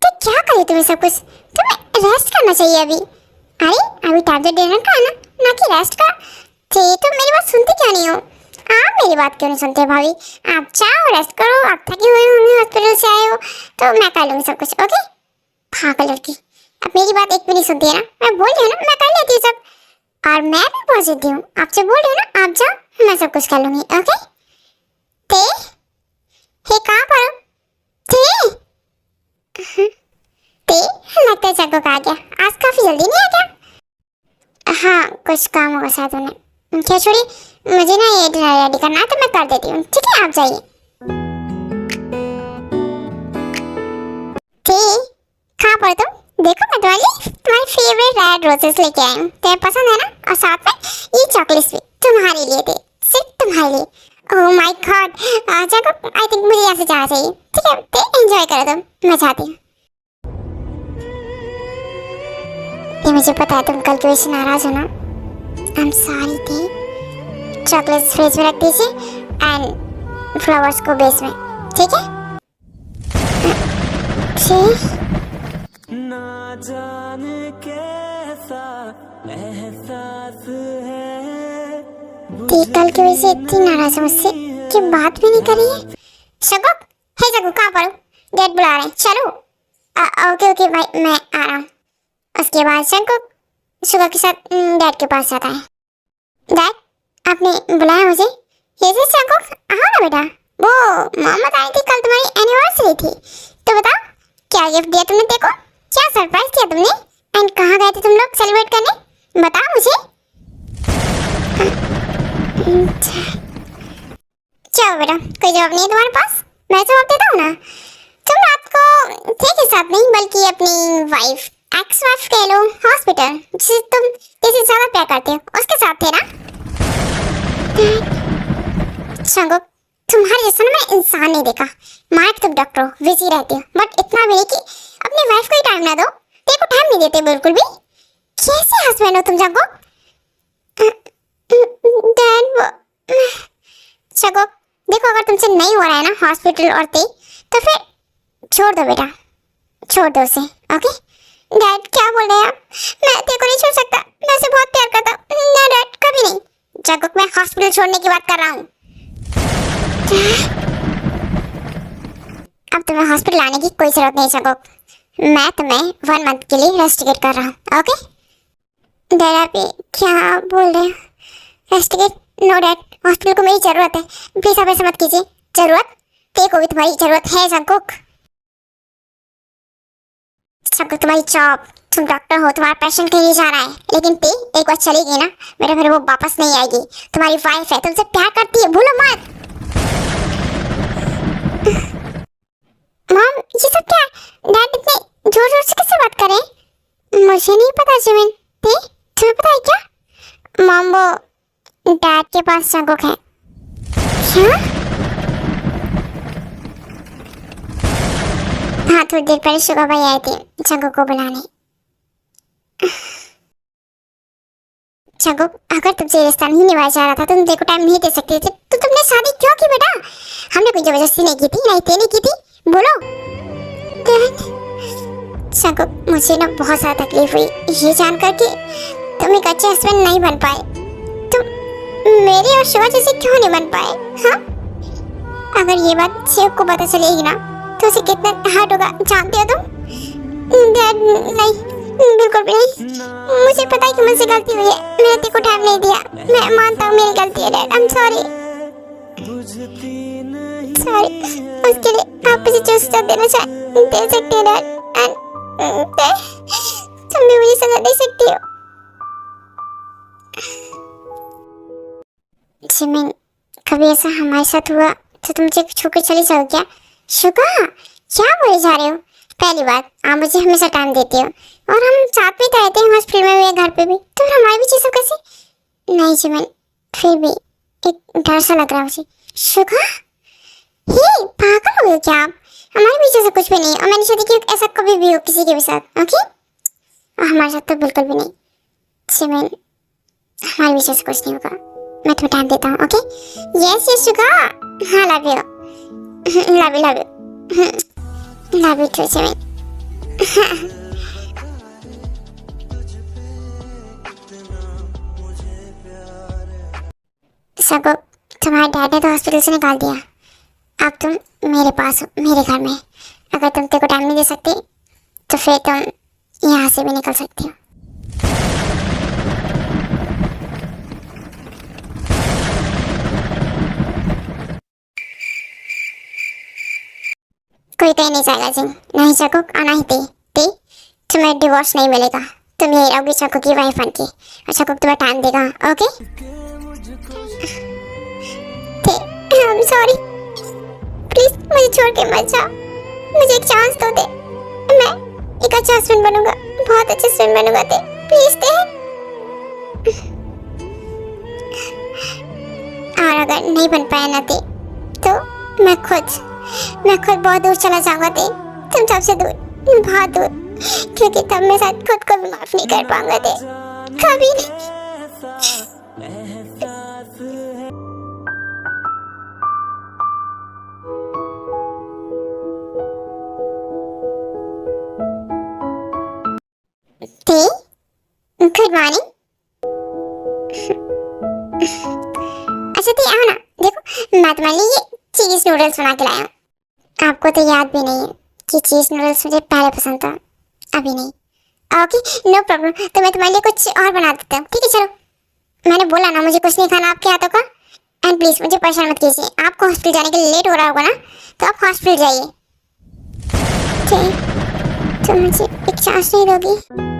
तो क्या करे तुम्हें सब कुछ? तुम्हें रेस्ट करना चाहिए अभी। अरे अभी टैबलेट देना का ना कि रेस्ट का। तो मेरी बात सुनते क्यों नहीं हो? आप मेरी बात क्यों नहीं सुनते भाभी? आप जाओ रेस्ट करो, आप थके हुए होंगे, हॉस्पिटल से आए हो, तो मैं कर लूँगी सब कुछ। ओके पागल लड़की, अब मेरी बात एक भी नहीं सुनती है ना। मैं बोल रही हूँ ना मैं कर लेती हूँ सब, और मैं भी पॉजिटिव हूँ। आप जब बोल रही हो ना आप जाओ, मैं सब कुछ कर लूँगी। ओके ते हे कहाँ पर हो? ते लगता है चक्को आ गया, आज काफ़ी जल्दी नहीं आ गया। हाँ कुछ काम होगा शायद उन्हें। क्या छोड़ी, मुझे ना ये डिनर रेडी करना है तो मैं कर देती हूँ, ठीक है आप जाइए। ठीक कहाँ पर तुम? देखो मैं तुम्हारी फेवरेट रेड रोजेस लेके आई हूँ, तुम्हें पसंद है ना? और साथ में ये चॉकलेट्स भी तुम्हारे लिए थे, सिर्फ तुम्हारे लिए। ओह माय गॉड, चलो आई थिंक मुझे यहाँ से जाना चाहिए। ठीक है तो एंजॉय करो तुम, मैं जाती हूँ। ये मुझे पता है तुम कल की वजह से नाराज हो ना, आई एम सॉरी थी। चॉकलेट्स फ्रिज में रख दीजिए एंड फ्लावर्स को बेस में, ठीक है? ठीक ना जाने कैसा एहसास है। कल की वजह से इतनी नाराज है मुझसे कि बात भी नहीं करी है। शगुक, हे शगुक कहाँ पर हो? डैड बुला रहे हैं, चलो। ओके ओके भाई मैं आ रहा हूँ। उसके बाद शंकुक शुगा के साथ डैड के पास जाता है। डैड आपने बुलाया मुझे? ये से शंकुक आओ ना बेटा, वो मोहम्मद आई थी, कल तुम्हारी एनिवर्सरी थी, तो बताओ क्या गिफ्ट दिया तुमने? देखो क्या सरप्राइज दिया तुमने एंड कहाँ गए थे तुम लोग सेलिब्रेट करने? बताओ मुझे। चलो बेटा कोई जवाब नहीं है तुम्हारे पास? मैं जवाब देता हूँ ना। तुम रात को थे के साथ नहीं बल्कि अपनी वाइफ एक्स वाइफ कह लो हॉस्पिटल जिसे तुम जैसे ज्यादा प्यार करते हो उसके साथ थे ना? शंकुक तुम्हारे जैसा ना मैं इंसान नहीं देखा। मार्क तुम डॉक्टर हो, बिजी रहती हो, बट इतना भी नहीं कि अपनी वाइफ को ही टाइम ना दो। तेरे को टाइम नहीं देते बिल्कुल भी। कैसे हस्बैंड हो तुम शंकुक? डैड शंकुक देखो अगर तुमसे नहीं हो रहा है ना हॉस्पिटल और ते, तो फिर छोड़ दो बेटा, छोड़ दो उसे। ओके डैड क्या बोल रहे हैं आप? मैं तेरे को नहीं छोड़ सकता, मैं उसे बहुत प्यार करता हूँ। ना डैड कभी नहीं। शंकुक मैं हॉस्पिटल छोड़ने की बात कर रहा हूँ। अब तुम्हें हॉस्पिटल आने की कोई जरूरत नहीं चकोक। मैं तुम्हें 1 मंथ के लिए रेस्टिकेट कर रहा हूँ। ओके डैड, आप ये क्या बोल रहे हो? रेस्टिकेट? नो डैड, हॉस्पिटल को मेरी जरूरत है, प्लीज आप ऐसा मत कीजिए। जरूरत? तेरे को भी तुम्हारी जरूरत है जंकुक। जंकुक तुम्हारी जॉब, तुम डॉक्टर हो, तुम्हारा पैशन कहीं जा रहा है, लेकिन ते एक बार चली गई ना मेरे फिर वो वापस नहीं आएगी। तुम्हारी वाइफ है, तुमसे प्यार करती है, भूलो मत। मॉम ये सब क्या? डैड इतने जोर जोर से कैसे बात कर रहे हैं? मुझे नहीं पता जिमिन। ते तुम्हें पता है क्या? मॉम वो डैड के पास जंकुक है। क्या? हाँ, थोड़ी देर पहले शुगा भाई आए थे जंकुक को बुलाने। जंकुक, अगर तुमसे रिश्ता नहीं निभाया जा रहा था तो तुम देखो टाइम नहीं दे सकते थे तो तुमने शादी क्यों की बेटा? हमने कोई जबरदस्ती नहीं की थी, नहीं तेने की थी। बोलो। जंकुक, मुझे ना बहुत ज़्यादा तकलीफ हुई ये जानकर कि तुम एक अच्छे हस्बैंड नहीं बन पाए। तुम मेरे और शिवा जैसे क्यों नहीं बन पाए? हाँ, अगर ये बात शिव को पता चलेगी ना तो उसे कितना हार्ड होगा जानते हो तुम? डैड नहीं, बिल्कुल भी नहीं। मुझे पता है कि मुझसे गलती हुई है, मैंने तेरे को टाइम नहीं दिया। मैं मानता हूँ मेरी गलती है डैड, आई एम सॉरी। उसके लिए आप मुझे जो सजा देना चाहे दे सकते हैं डैड, एंड तुम भी मुझे सजा दे सकती हो। जिमिन, कभी ऐसा हमारे साथ हुआ तो तुम मुझे छोड़ कर चली जाओ क्या? शुगा, क्या बोले जा रहे हो? पहली बात, आप मुझे हमेशा टाइम देती हो और हम साथ में रहते हैं, हॉस्पिटल में भी है, घर पे भी, तो फिर हमारी भी चीज़ कैसे? नहीं जिमिन, फिर भी एक डर सा लग रहा है मुझे। शुगा, हे पागल हो गए क्या आप? हमारे बीच ऐसा कुछ भी नहीं, और मैंने शादी की ऐसा कभी भी हो किसी के भी साथ, ओके? और हमारे साथ तो बिल्कुल भी नहीं। जिमिन, हमारे बीच ऐसा कुछ नहीं होगा, मैं तुम्हें टाइम देता हूँ, ओके? यस यस शुगा, हाँ love you, love you, love you, love you too Jimin. सबको तुम्हारे डैड ने तो हॉस्पिटल से निकाल दिया, अब तुम मेरे पास हो, मेरे घर में। अगर तुम तेरे को टाइम नहीं दे सकती तो फिर तुम यहाँ से भी निकल सकती हो। कोई कहीं नहीं जाएगा जिन, नहीं जंकुक और ना ही ते तुम्हें डिवोर्स नहीं मिलेगा। तुम यही रहोगी जंकुक की वाइफ बनके, और जंकुक तुम्हें टाइम देगा, okay? I am sorry, please मुझे छोड़ के मत जा, मुझे एक चांस दो दे, मैं एक अच्छा हस्बैंड बनूंगा, बहुत अच्छा हस्बैंड बनूंगा ते, प्लीज ते। और अगर नहीं बन पाया ना ते तो मैं खुद बहुत दूर चला जाऊंगा ते, तुम सबसे दूर, बहुत दूर, क्योंकि तब मैं शायद खुद को भी माफ नहीं कर पाऊंगा ते, कभी नहीं। Good morning. अच्छा ती आओ ना, देखो मैं तुम्हारे लिए ये चीज नूडल्स बना के लाया हूँ। आपको तो याद भी नहीं है कि चीज नूडल्स मुझे पहले पसंद था, अभी नहीं। ओके नो प्रॉब्लम, तो मैं तुम्हारे लिए कुछ और बना देता हूँ, ठीक है? चलो, मैंने बोला ना मुझे कुछ नहीं खाना आपके हाथों का। एंड प्लीज मुझे परेशान मत कीजिए, आपको हॉस्पिटल जाने के लिए लेट हो रहा होगा ना, तो आप हॉस्पिटल जाइए, ठीक? तो मुझे एक चांस नहीं दोगी?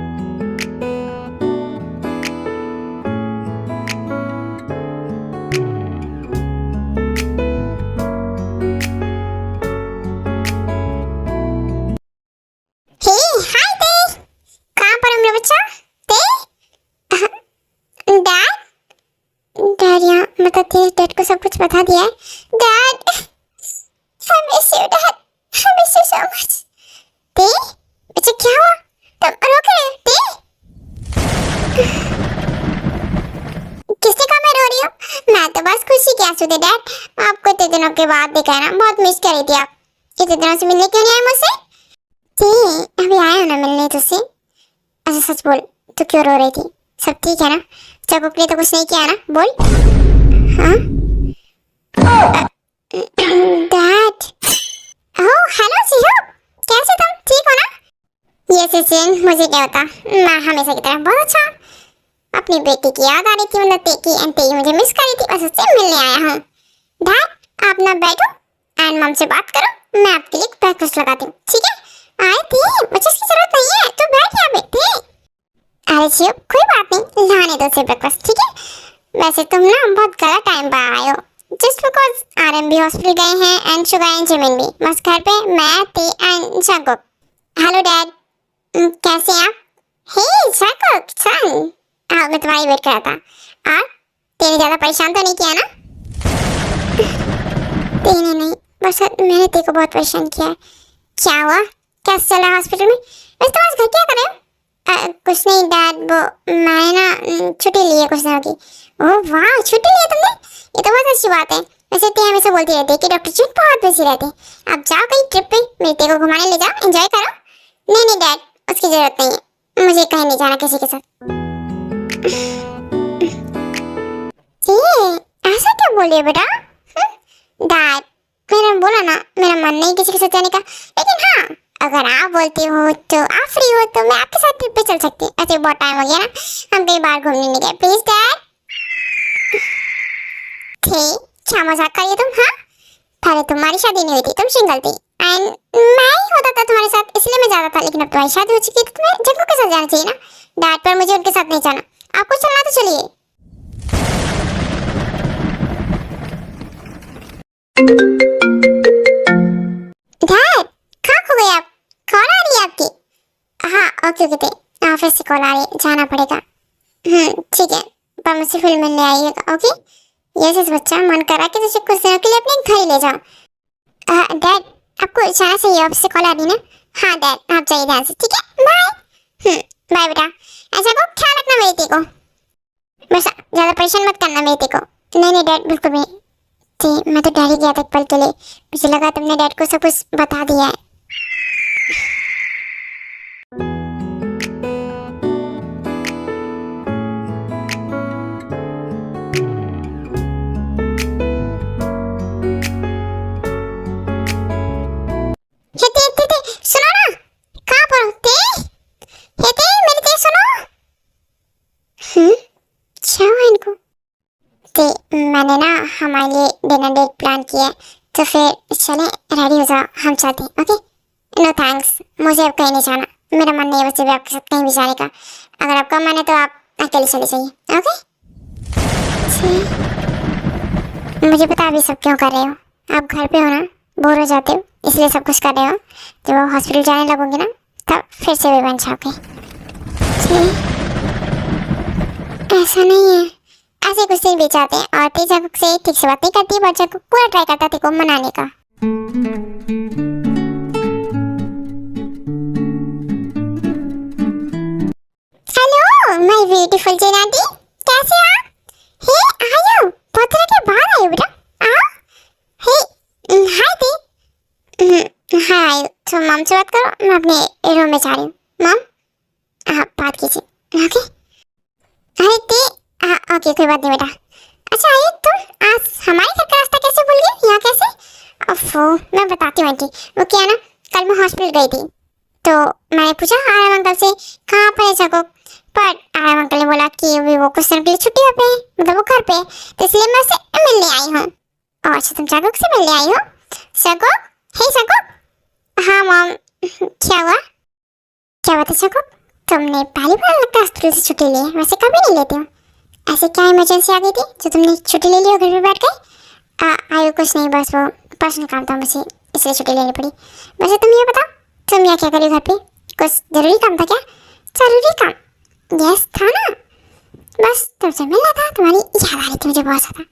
मतलब तेरे डैड को सब कुछ बता दिया है? Dad, I miss you, Dad. I miss you so much. ते, बच्चे क्या हुआ? तुम रो क्यों रहे हो? ते, किसने कहा मैं रो रही हूँ? मैं तो बस खुशी के आंसू थे डैड। आपको इतने दिनों के बाद देखा है ना, बहुत मिस कर रही थी आप। इतने दिनों से मिलने क्यों नहीं आए मुझसे? ते, अभी आया हूँ ना मिलने तुझसे। अच्छा सच बोल, तू क्यों रो रही थी? सब ठीक है ना? चकुक ने तो कुछ नहीं किया ना? बोल। हाँ? Dad. Oh, hello. ऐसे सीन मुझे क्या होता, मैं हमेशा की तरह बहुत अच्छा अपनी बेटी की याद आ रही थी, मतलब तेकी मुझे मिस कर रही थी, बस उससे मिलने आया हूँ। डैड आप ना बैठो एंड मम से बात करो, मैं आपके लिए ब्रेकफास्ट लगाती हूँ, ठीक है? आए थे, मुझे इसकी जरूरत नहीं है, तो बैठ यहाँ बैठे। अरे शिव कोई बात नहीं, लाने दो उसे ब्रेकफास्ट, ठीक है? वैसे तुम ना बहुत गलत टाइम पर आए हो, जस्ट बिकॉज आरएमबी हॉस्पिटल गए हैं एंड शुगर एंड जिमिन भी, बस घर पे मैं ते एंड जंकुक। हेलो डैड, कैसे हैं आप? हे जंकुक सन, हाँ मैं तुम्हारी वेट कर रहा था। और तेने ज्यादा परेशान तो नहीं किया ना? तेने नहीं, बस मैंने तेरे को बहुत परेशान किया है। क्या हुआ, क्या चल रहा है हॉस्पिटल में? वैसे तुम आज घर क्या कर रहे हो? कुछ नहीं डैड, वो मैंने ना छुट्टी ली है कुछ दिनों की। ओह वाह, छुट्टी ली है तुमने, ये तो बहुत अच्छी बात है। वैसे ते हमेशा बोलती रहती है कि डॉक्टर जी बहुत बिजी रहते हैं, आप जाओ कहीं ट्रिप पे, मेरे ते को घुमाने ले जाओ, एंजॉय करो। नहीं नहीं डैड, उसकी जरूरत नहीं है, मुझे कहीं नहीं जाना किसी के साथ। ये ऐसा क्या बोल रही है बेटा? डैड मैंने बोला ना, मेरा मन नहीं किसी के साथ जाने का, लेकिन हाँ अगर आप बोलते हो तो आप फ्री हो तो मैं आपके साथ ट्रिप पे चल सकती हूँ। ऐसे बहुत टाइम हो गया ना, हम कहीं बाहर घूमने नहीं गए, प्लीज डैड। ठीक, क्या मजाक कर रही हो तुम? हाँ पहले तुम्हारी शादी नहीं हुई थी, तुम सिंगल थी एंड मैं ही होता था तुम्हारे साथ, इसलिए मैं ज्यादा था, लेकिन अब तुम्हारी शादी हो चुकी है तो तुम्हें जग्गू के साथ जाना चाहिए ना डैड, पर मुझे उनके साथ नहीं जाना। आपको चलना तो चलिए। डैड कहाँ खो गए आप? कॉल आ रही है आपकी? हाँ ओके ओके, ऑफिस से कॉल आ रही है, जाना पड़ेगा। ठीक है, पर मुझसे फिर मिलने आइएगा, ओके? यस बच्चा, मन करा कि तुझे कुछ दिनों के लिए अपने घर ही ले जाओ। डैड आपको जाना चाहिए, ऑफिस से कॉल आ रही है ना? हाँ डैड आप जाइए ध्यान से, ठीक है? बाय। बाय बेटा, ऐसा को ख्याल रखना मेरी ती को, बस ज्यादा परेशान मत करना मेरी ती को। नहीं नहीं डैड बिल्कुल भी नहीं, मैं तो डर ही गया था एक पल के लिए, मुझे लगा तुमने डैड को सब कुछ बता दिया है। सुनो ना, कहाँ पर हो ते मेरी ते सुनो। क्या हुआ इनको? ते मैंने ना हमारे लिए डिनर डेट प्लान किया है, तो फिर चलें, रेडी हो जाओ, हम चलते हैं, ओके? नो थैंक्स, मुझे अब कहीं नहीं जाना, मेरा मन नहीं है वैसे भी आपके साथ कहीं भी जाने का। अगर आपका मन है तो आप अकेले चले जाइए, ओके? मुझे पता अभी सब क्यों कर रहे हो, आप घर पे हो ना, बोर हो जाते हो, इसलिए सब कुछ कर रहे हो। जब आप हॉस्पिटल जाने लगोगे ना तब फिर से भी बन जाओगे। ऐसा नहीं है, ऐसे कुछ दिन बीत जाते हैं और तेजा से ठीक से बात नहीं करती, बच्चा को पूरा ट्राई करता थे को मनाने का। Hello my beautiful Jain aunty, कैसे हो आप? हे आयो, बहुत दिनों के बाद आए बेटा, आओ। हे हाय ते, हाय, तो मम से बात करो, मैं अपने रूम में जा रही हूँ। मम आप बात कीजिए, ओके? अरे ते हाँ ओके कोई बात नहीं बेटा। अच्छा आइए, तुम आज हमारे घर का रास्ता कैसे भूल गए, यहाँ कैसे? ओफो मैं बताती हूँ आंटी, वो क्या ना, कल मैं हॉस्पिटल गई थी तो मैंने पूछा आराम अंकल से कहाँ पर है जगो, पर आराम अंकल ने बोला कि वो कुछ दिन के लिए छुट्टी पे है, मतलब वो घर पे, तो इसलिए मैं उससे मिलने आई हूँ। और अच्छा तुम जगो से मिलने आई हो? जगो, हे जगो। हाँ मॉम, क्या हुआ? क्या बात है जगो, तुमने पहली बार लगता है हॉस्पिटल से छुट्टी ली है, वैसे कभी नहीं लेते हो। ऐसे क्या इमरजेंसी आ गई थी जो तुमने छुट्टी ले ली और घर पे बैठ गए? आयु कुछ नहीं, बस वो पर्सनल काम था मुझे, इसलिए छुट्टी लेनी पड़ी। वैसे तुम ये बताओ, तुम यहाँ क्या करी घर पे, कुछ जरूरी काम था क्या? जरूरी काम? यस था ना, बस तुमसे मिलना था, तुम्हारी याद आ रही थी मुझे बहुत ज़्यादा।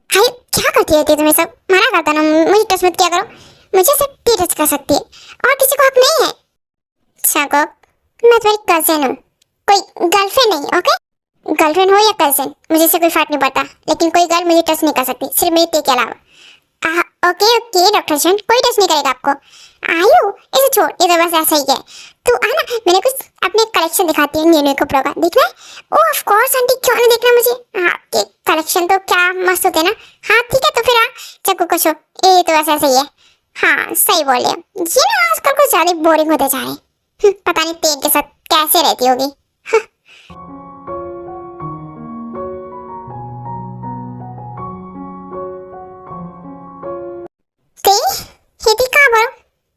आयु क्या करती रहती है तुम्हें सब, मना करता ना मुझे टच मत किया करो, मुझे सिर्फ ती टच कर सकती है और किसी को हक नहीं है। शाको मैं तुम्हारी कजिन हूँ, कोई गर्लफ्रेंड नहीं, ओके? गर्लफ्रेंड हो या कजिन मुझे इससे कोई फर्क नहीं पड़ता, लेकिन कोई गर्ल मुझे टच नहीं कर सकती, सिर्फ मेरी ते के अलावा। ओके ओके डॉक्टर जन, कोई टच नहीं करेगा आपको। आयु इसे छोड़, ये तो बस ऐसा ही है। तू आना, मैंने कुछ अपने कलेक्शन दिखाती हूँ न्यू कपड़ों का, देखना है? ओह ऑफ कोर्स आंटी, क्यों नहीं देखना मुझे, हाँ के कलेक्शन तो क्या मस्त होते हैं ना। हाँ ठीक है तो फिर आ चक्कू को शो, ये तो बस ऐसा ही है। हाँ सही बोले, ये ना आजकल कुछ ज्यादा बोरिंग होते जा रहे हैं। पता नहीं तेज के साथ कैसे रहती होगी। ते हेती कहाँ पर हो?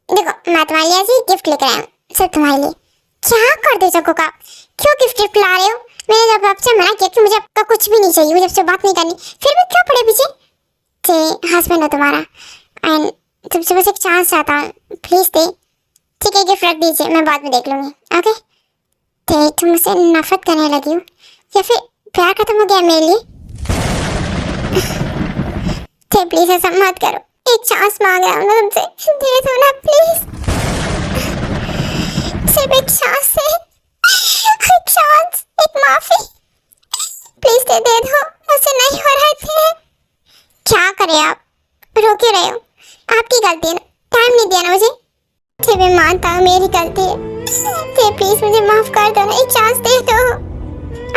देखो मैं तुम्हारे लिए ऐसे गिफ्ट लेकर आया हूँ, सिर्फ तुम्हारे लिए। क्या कर दे सको का, क्यों गिफ्ट ला रहे हो? मैंने जब आपसे मना किया कि मुझे आपका कुछ भी नहीं चाहिए, मुझे आपसे बात नहीं करनी, फिर भी क्यों पड़े पीछे? ते हस्बैंड हो तुम्हारा एंड तुमसे बस एक चांस चाहता हूँ, प्लीज दे। ठीक है गिफ्ट रख दीजिए, मैं बाद में देख लूंगी। ओके ते तुम मुझसे नफरत करने लगी हो या फिर प्यार खत्म हो गया मेरे लिए? ते प्लीज ऐसा मत करो, एक चांस मांग रहा हूँ ना तुमसे, दे दो ना प्लीज। सिर्फ एक चांस है, एक चांस, एक माफी, प्लीज दे दो, मुझसे नहीं हो रहा है। क्या करें आप, रो क्यों रहे हो? आपकी गलती है ना, टाइम नहीं दिया ना मुझे। फिर मैं मानता हूँ मेरी गलती है, प्लीज मुझे माफ कर दो ना, एक चांस दे दो।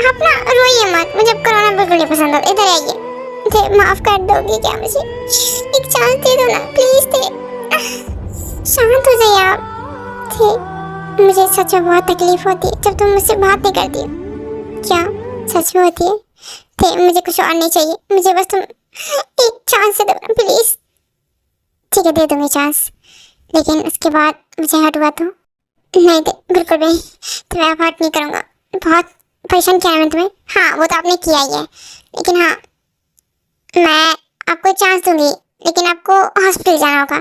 आप ना रोइए मत, मुझे करना बिल्कुल नहीं पसंद आता। इधर आइए, माफ कर दोगी क्या मुझे? एक चांस दे दो ना प्लीज। शांत हो जाइए आप। मुझे सच में बहुत तकलीफ होती है जब तुम मुझसे बात नहीं करती हो। क्या सच में होती है? मुझे कुछ और नहीं चाहिए, मुझे बस तुम एक चांस दे दो प्लीज। ठीक है दे दूंगी चांस, लेकिन उसके बाद मुझे हर्ट हुआ तो? नहीं दे, बिल्कुल भी तुम्हें अब हर्ट नहीं करूँगा। बहुत परेशान किया है मैंने तुम्हें। हाँ वो तो आपने किया ही है, लेकिन हाँ मैं आपको चांस दूंगी, लेकिन आपको हॉस्पिटल जाना होगा,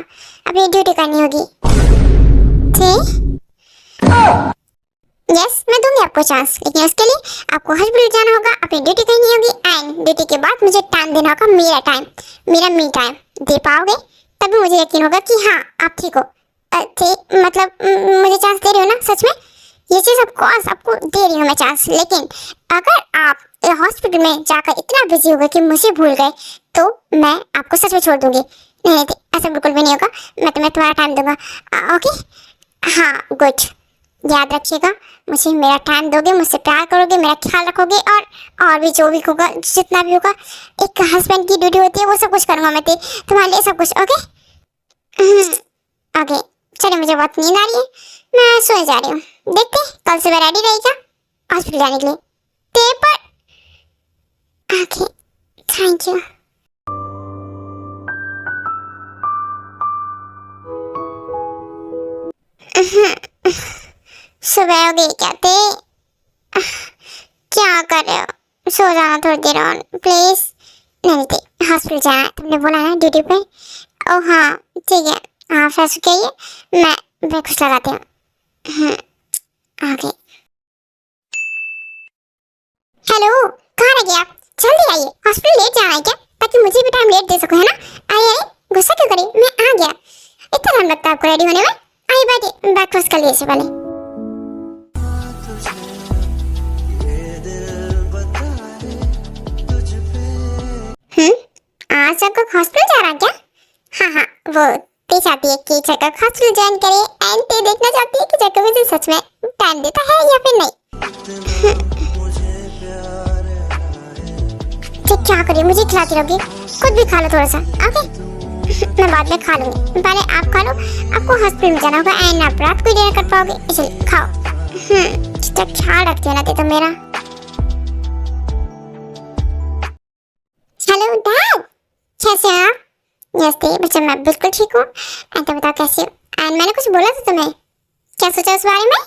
अपनी ड्यूटी करनी होगी। ठीक? यस मैं दूंगी आपको चांस, लेकिन उसके लिए आपको हॉस्पिटल जाना होगा, अपनी ड्यूटी करनी होगी एंड ड्यूटी के बाद मुझे टाइम देना होगा, मेरा टाइम, मेरा मी टाइम दे पाओगे तभी मुझे यकीन होगा कि हाँ आप ठीक हो। मतलब मुझे चांस दे रही हो ना? सच में ये चीज़ आपको दे रही हूँ मैं चांस, लेकिन अगर आप हॉस्पिटल में जाकर इतना बिजी हो गए कि मुझे भूल गए तो मैं आपको सच में छोड़ दूंगी। नहीं नहीं ऐसा बिल्कुल भी नहीं होगा, मैं तुम्हें तुम्हारा टाइम दूंगा। ओके हाँ गुड, याद रखिएगा, मुझे मेरा टाइम दोगे, मुझसे प्यार करोगे, मेरा ख्याल रखोगे और भी जो भी होगा, जितना भी होगा, एक हस्बैंड की ड्यूटी होती है वो सब कुछ करूँगा मैं तुम्हारे लिए, सब कुछ। ओके ओके चलिए, मुझे बहुत नींद आ रही है, मैं सोने जा रही हूँ। देखते कल सुबह रेडी रहेगा हॉस्पिटल जाने के लिए। Paper okay thank you. सुबह हो गई क्या? क्या कर रहे हो? सो जाना थोड़ी देर और प्लीज। नहीं थे हॉस्पिटल जाना, तुमने बोला ना ड्यूटी पे। ओह हाँ ठीक है, हाँ फ्रेश हो गई, मैं ब्रेकफास्ट लगाती हूँ। ओके हेलो कहाँ रह गए आप? जल्दी आइए, हॉस्पिटल लेट जाना है क्या? ताकि मुझे भी टाइम लेट दे सको, है ना? आइए आइए, गुस्सा क्यों करें, मैं आ गया। इतना टाइम लगता है आपको रेडी होने में? आइए बैठिए, ब्रेकफास्ट कर लीजिए से पहले। आज चक्कर हॉस्पिटल जा रहा है क्या? हाँ वो ते चाहती है कि चक्कर हॉस्पिटल ज्वाइन करे एंड ते देखना चाहती है कि चक्कर मुझे सच में टाइम देता है या फिर नहीं। तो क्या करिए, मुझे खिलाती रहोगी? खुद भी खा लो थोड़ा सा। ओके मैं बाद में खा लूंगी, पहले आप खा लो, आपको हॉस्पिटल में जाना होगा एंड आप रात को डिनर कर पाओगे, इसलिए खाओ। जितना ख्याल रखती हो ना ते तो मेरा। हेलो डैड, कैसे हो आप? यस दे बच्चा मैं बिल्कुल ठीक हूँ। एंड तो बताओ कैसे हो? एंड मैंने कुछ बोला था तुम्हें, क्या सोचा उस बारे में?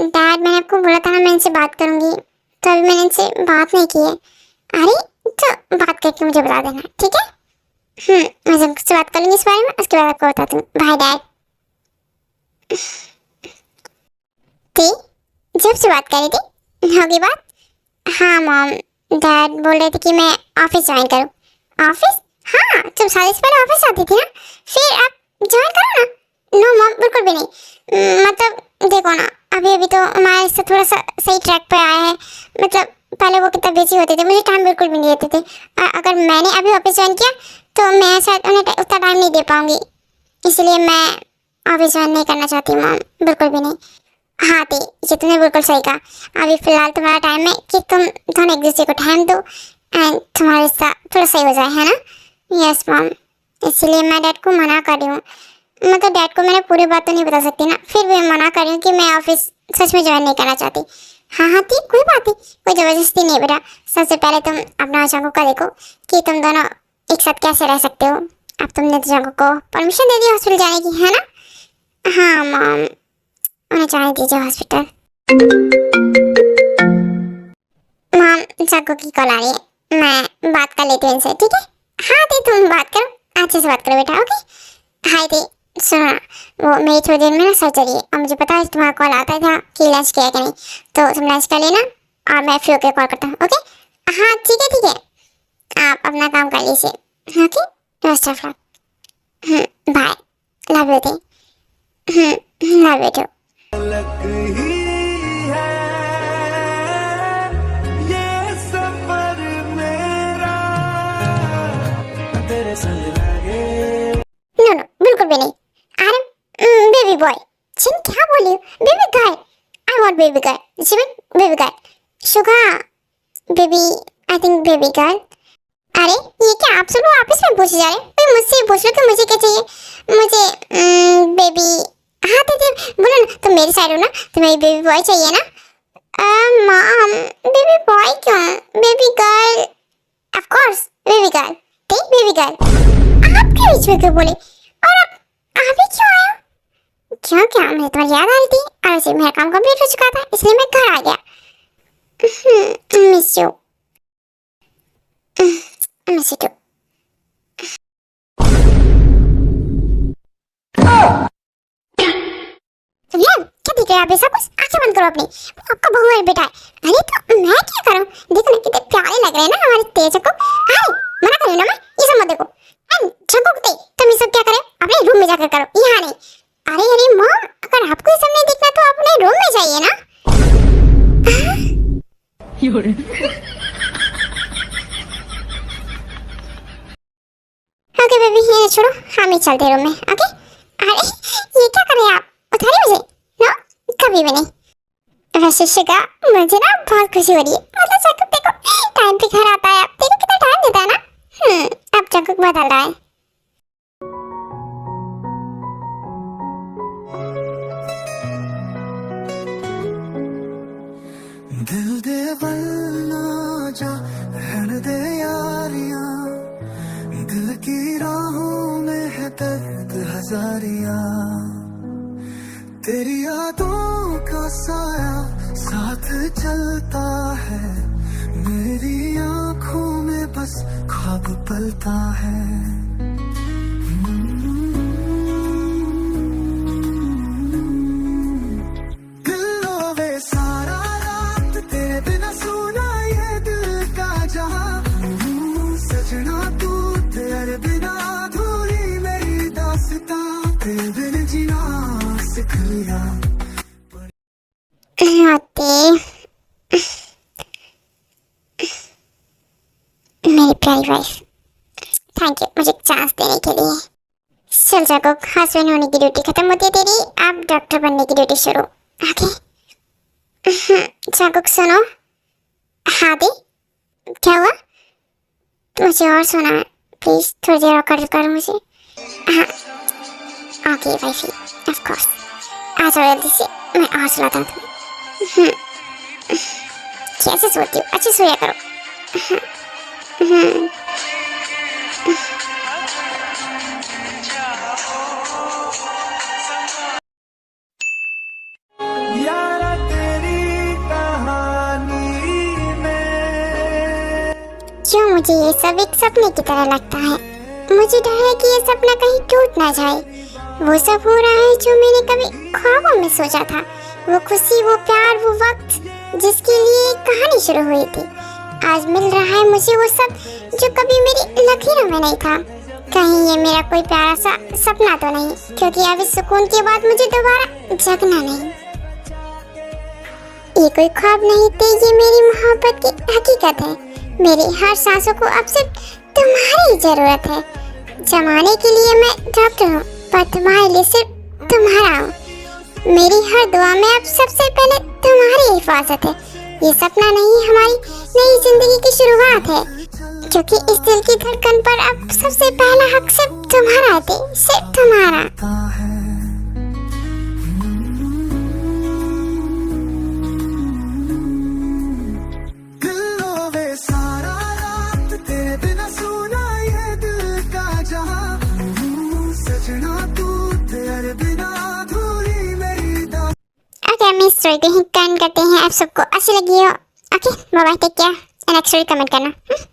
डैड मैंने आपको बोला था ना मैं इनसे बात करूँगी, तो अभी मैंने इनसे बात नहीं की है। अरे तो बात करके मुझे बता देना, ठीक है? मैं सबसे बात कर लूँगी इस बारे में, उसके बाद आपको बताती हूँ। Bye dad. जब से बात कर रही थी, होगी बात? हाँ मॉम, डैड बोल रहे थे कि मैं ऑफिस ज्वाइन करूँ। ऑफिस? हाँ तुम शादी से पहले ऑफिस आती थी ना, फिर आप ज्वाइन करो ना। नो मॉम बिल्कुल भी नहीं, मतलब देखो ना अभी अभी तो हमारे से थोड़ा सा सही ट्रैक पे आया है। मतलब पहले वो कितना बिजी होते थे, मुझे टाइम बिल्कुल भी नहीं देते थे। अगर मैंने अभी ऑफिस ज्वाइन किया तो मैं शायद उन्हें उतना टाइम नहीं दे पाऊँगी, इसलिए मैं ऑफिस ज्वाइन नहीं करना चाहती मॉम, बिल्कुल भी नहीं। हाँ ती ये तुमने बिल्कुल सही कहा, अभी फ़िलहाल तुम्हारा टाइम है कि तुम दोनों एक दूसरे को टाइम दो एंड तुम्हारा रिश्ता थोड़ा सही हो जाए, है ना? Yes mom. इसलिए मैं डैड को मना कर रही हूँ। मतलब डैड को मैंने पूरी बात तो नहीं बता सकती ना, फिर भी मैं मना कर रही हूँ कि मैं ऑफिस सच में ज्वाइन नहीं करना चाहती। हाँ हाँ ठीक, कोई बात नहीं, कोई ज़बरदस्ती नहीं बेटा। सबसे पहले तुम अपना जंगू को देखो कि तुम दोनों एक साथ कैसे रह सकते हो। अब तुमने तो जंगू को परमिशन दे दी हॉस्पिटल जाने की, है ना? हाँ मॉम, उन्हें जाने दीजिए हॉस्पिटल। मॉम, जंगू की कॉल आ रही है, मैं बात कर लेती हूँ इनसे, ठीक है? हाँ दी, तुम बात करो, अच्छे से बात करो बेटा, ओके? हाय दी, सुनो ना, वो मेरी थोड़ी देर में ना सर्जरी है और मुझे पता है तुम्हारा कॉल आता था कि लंच किया कि नहीं, तो तुम लंच कर लेना और मैं फ्री होकर कॉल करता हूँ, ओके? हाँ ठीक है, आप अपना काम कर लीजिए, okay? Best of luck, bye, love you दी, लव यू टू। लग ही है ये सफर मेरा, तेरे संग लगे। नो नो, बिल्कुल भी नहीं। आरम, बेबी बॉय। जिन क्या बोली? Baby girl. I want baby girl. Jimin, baby girl. Suga, baby, I think baby girl. अरे ये क्या आप सब लोग आपस में पूछे जा रहे हैं? कोई मुझसे पूछ लो कि मुझे क्या चाहिए। मुझे बेबी, हाँ दीदी बोलो ना, तुम मेरी साइड हो ना, तुम्हें बेबी बॉय चाहिए ना? मॉम, बेबी बॉय क्यों? Baby girl, of course baby girl. ठीक, बेबी गर्ल। आप क्यों बीच में क्यों बोले? और आप ही क्यों आए हो? क्यों, क्या मुझे तुम्हारी याद आ रही थी और उसे मेरा काम कंप्लीट हो चुका था, इसलिए मैं घर आ गया। Miss you, miss you too. क्या देख रहे हैं आप? ऐसा कुछ आंखें बंद करो अपनी, आपका बहू है बेटा। अरे तो मैं क्या करूं? देखो ना कितने प्यारे लग रहे हैं ना हमारे तेज को। अरे मना करो ना, मैं ये सब मत देखो। झपकते तुम ये सब क्या करे? अपने रूम में जाकर करो, यहाँ नहीं। अरे मॉम, अगर आपको ये सब नहीं देखना तो आप अपने रूम में जाइए ना। ओके बेबी, ये छोड़ो, हम ही चलते रूम में, ओके? अरे ये क्या कर रहे हैं आप? उठाइए मुझे। नो, कभी भी नहीं। वैसे शिका, मुझे ना बहुत खुशी हो रही है। मतलब जंकुक देखो टाइम पे घर आता है, आप देखो कितना टाइम देता है ना। अब जंकुक बदल रहा है। दिल दे वरना जा रहने दे यारियां, दिल की राहों में है दर्द हजारियां, तेरी यादों का साया साथ चलता है, मेरी आंखों में बस ख्वाब पलता है। मेरी प्यारी वाइफ, थैंक यू मुझे चांस देने के लिए। चल जंकुक, हस्बैंड होने की ड्यूटी खत्म होती है तेरी, अब डॉक्टर बनने की ड्यूटी शुरू, ओके? जंकुक सुनो। हाँ दी, क्या हुआ? मुझे और सुना है, प्लीज थोड़ी देर और कर करो मुझे। हाँ ओके वाइफी, ऑफ कोर्स, आ जाओ जल्दी से, मैं और सुलाता हूँ तुम्हें। कैसे सोती हो? अच्छे सोया करो। यारा तेरी कहानी में क्यों मुझे ये सब एक सपने की तरह लगता है? मुझे डर है कि ये सपना कहीं टूट ना जाए। वो सब हो रहा है जो मैंने कभी ख्वाबों में सोचा था, वो खुशी, वो प्यार, वो वक्त जिसके लिए कहानी शुरू हुई थी, आज मिल रहा है मुझे वो सब जो कभी मेरी लकीरों में नहीं था। कहीं ये मेरा कोई प्यारा सा सपना तो नहीं, क्योंकि अब इस सुकून के बाद मुझे दोबारा जगना नहीं। ये कोई ख्वाब नहीं थे, ये मेरी मोहब्बत की हकीकत है। मेरी हर सांसों को अब सिर्फ तुम्हारी जरूरत है। जमाने के लिए मैं डॉक्टर हूँ, पर तुम्हारे लिए सिर्फ तुम्हारा हूँ। मेरी हर दुआ में अब सबसे पहले तुम्हारी हिफाजत है। ये सपना नहीं, हमारी नई जिंदगी की शुरुआत है। क्योंकि इस दिल की धड़कन पर अब सबसे पहला हक सिर्फ तुम्हारा है, सिर्फ तुम्हारा। है। दिलों वे सारा रात तेरे बिना सुना ये दिल का जहां। सजना तू तेरे बिना अधूरी मेरी दास्तां। ओके, हम इस स्टोरी को ही करते हैं। आप सबको अच्छी लगी हो, okay bye bye, take care, next story comment करना।